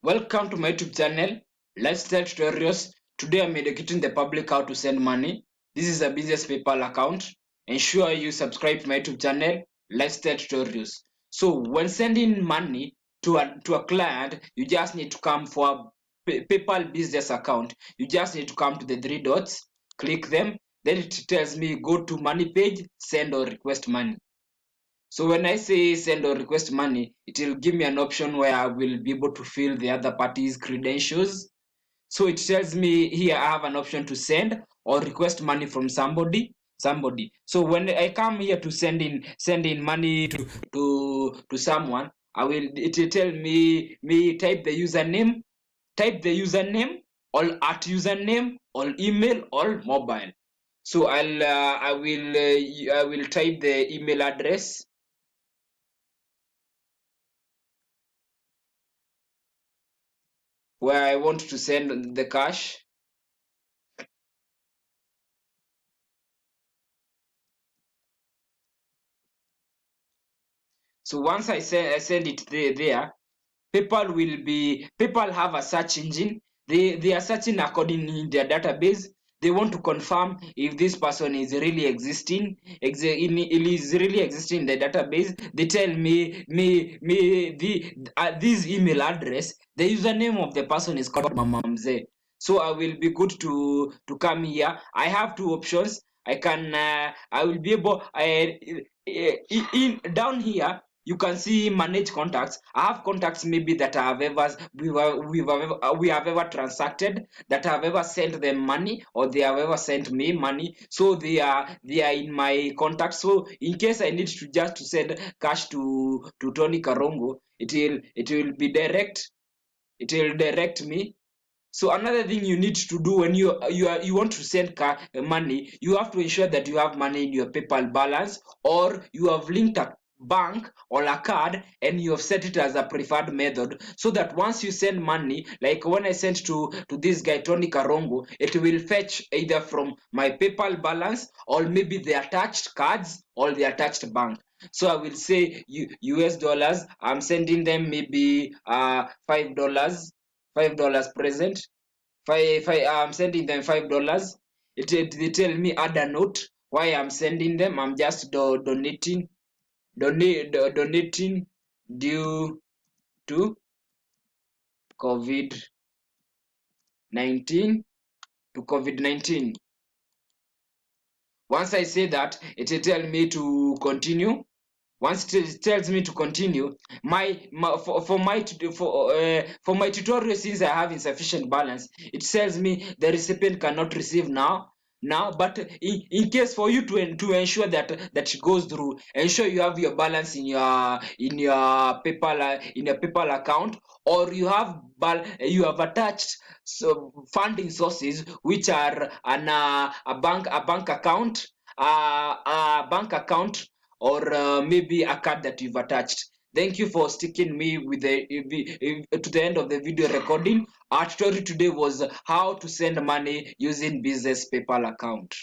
Welcome to my YouTube channel, Lifestyle Tutorials. Today I'm educating the public how to send money. This is a business PayPal account. Ensure you subscribe to my YouTube channel, Lifestyle Tutorials. So when sending money to a client, you just need to come for a PayPal business account. You just need to come to the three dots, click them. Then it tells me go to money page, send or request money. So when I say send or request money, it will give me an option where I will be able to fill the other party's credentials. So it tells me here I have an option to send or request money from somebody. So when I come here to send in money to someone, it will tell me type the username, or at username, or email, or mobile. So I will type the email address where I want to send the cash. So once I send it there, PayPal have a search engine. They are searching according in their database. They want to confirm if this person is really existing, is really existing in the database. They tell me this email address, the username of the person is called Mamamze. So I will be good to come here. I have two options. I will be able in down here you can see manage contacts. I have contacts maybe that I have ever we have ever transacted, that I have ever sent them money, or they have ever sent me money. So they are in my contacts. So in case I need to just to send cash to Tony Karongo, it will be direct. It will direct me. So another thing you need to do when you want to send money, you have to ensure that you have money in your PayPal balance, or you have linked a bank or a card and you have set it as a preferred method, so that once you send money, like when I sent to this guy Tony Karongo, it will fetch either from my PayPal balance or maybe the attached cards or the attached bank. So I will say US dollars. I'm sending them maybe $5 present. I'm sending them $5. They tell me add a note why I'm sending them. I'm just donating due to COVID 19 to COVID 19. Once I say that, it will tell me to continue. Once it tells me to continue, for my tutorial, since I have insufficient balance, it tells me the recipient cannot receive now. But in case for you to ensure that it goes through, ensure you have your balance in your PayPal account, or you have attached funding sources, which are a bank account, a bank account, or maybe a card that you've attached. Thank you for sticking me with to the end of the video recording. Our tutorial today was how to send money using business PayPal account.